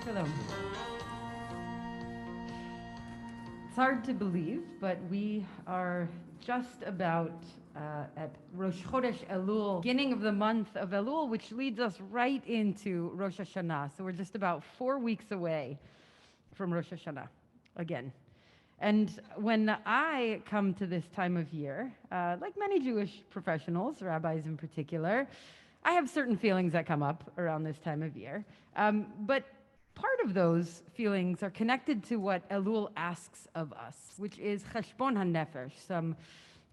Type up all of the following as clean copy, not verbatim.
Shalom. It's hard to believe, but we are just about at Rosh Chodesh Elul, beginning of the month of Elul, which leads us right into Rosh Hashanah. So we're just about 4 weeks away from Rosh Hashanah again. And when I come to this time of year, like many Jewish professionals, rabbis in particular, I have certain feelings that come up around this time of year. But part of those feelings are connected to what Elul asks of us, which is cheshbon hanefesh, some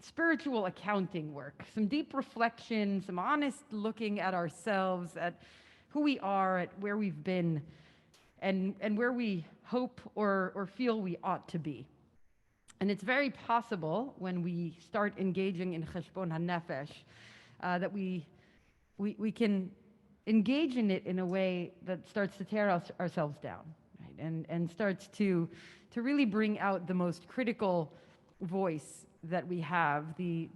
spiritual accounting work, some deep reflection, some honest looking at ourselves, at who we are, at where we've been, and where we hope or feel we ought to be. And it's very possible when we start engaging in cheshbon hanefesh that we can engage in it in a way that starts to tear ourselves down, right? And starts to really bring out the most critical voice that we have, the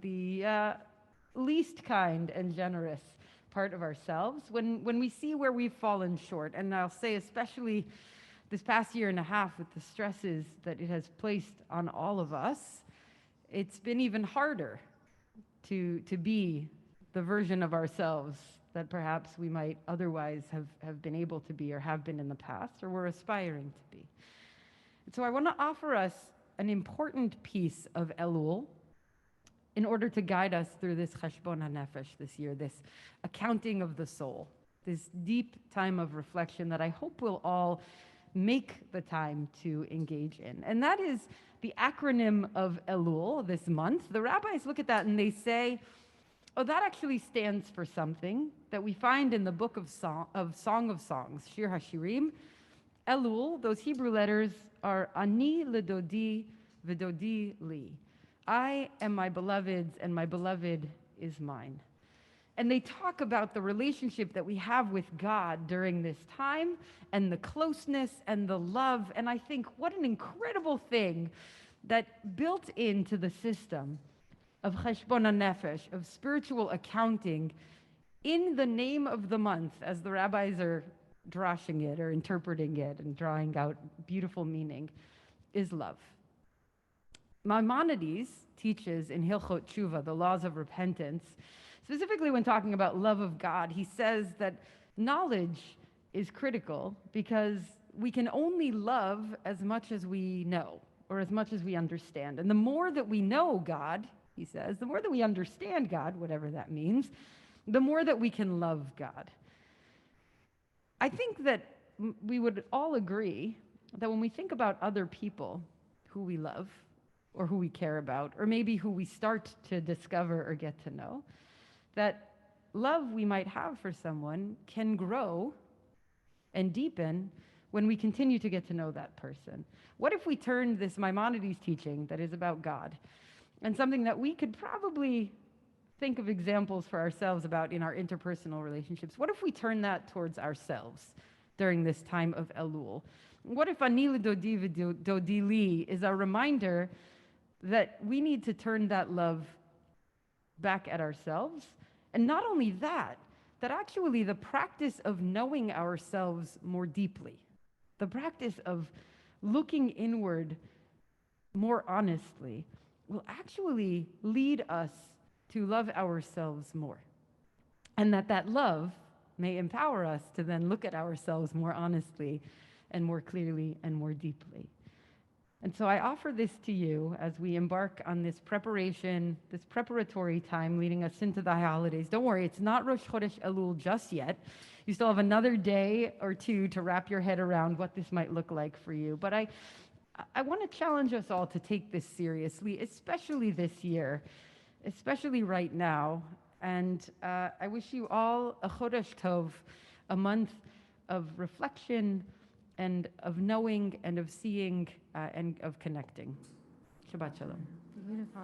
least kind and generous part of ourselves, when we see where we've fallen short. And I'll say especially this past year and a half, with the stresses that it has placed on all of us, it's been even harder to be the version of ourselves that perhaps we might otherwise have been able to be, or have been in the past, or we're aspiring to be. And so I want to offer us an important piece of Elul in order to guide us through this cheshbon hanefesh this year, this accounting of the soul, this deep time of reflection that I hope we'll all make the time to engage in. And that is the acronym of Elul this month. The rabbis look at that and they say, oh, that actually stands for something that we find in the book of Song of Songs, Shir HaShirim. Elul, those Hebrew letters are Ani ledodi v'dodi li. I am my beloved's and my beloved is mine. And they talk about the relationship that we have with God during this time, and the closeness and the love. And I think what an incredible thing that built into the system of cheshbon hanefesh, of spiritual accounting, in the name of the month, as the rabbis are drashing it or interpreting it and drawing out beautiful meaning, is love. Maimonides teaches in Hilchot Tshuva, the laws of repentance, specifically when talking about love of God, he says that knowledge is critical because we can only love as much as we know, or as much as we understand. And the more that we know God, he says, the more that we understand God, whatever that means, the more that we can love God. I think that we would all agree that when we think about other people who we love, or who we care about, or maybe who we start to discover or get to know, that love we might have for someone can grow and deepen when we continue to get to know that person. What if we turned this Maimonides teaching that is about God, and something that we could probably think of examples for ourselves about in our interpersonal relationships, what if we turn that towards ourselves during this time of Elul? What if Ani ledodi v'dodi li is a reminder that we need to turn that love back at ourselves? And not only that, that actually the practice of knowing ourselves more deeply, the practice of looking inward more honestly, will actually lead us to love ourselves more. And that love may empower us to then look at ourselves more honestly and more clearly and more deeply. And so I offer this to you as we embark on this preparation, this preparatory time leading us into the holidays. Don't worry, it's not Rosh Chodesh Elul just yet. You still have another day or two to wrap your head around what this might look like for you. But I want to challenge us all to take this seriously, especially this year, especially right now. And I wish you all a Chodesh Tov, a month of reflection and of knowing and of seeing and of connecting. Shabbat Shalom. Beautiful.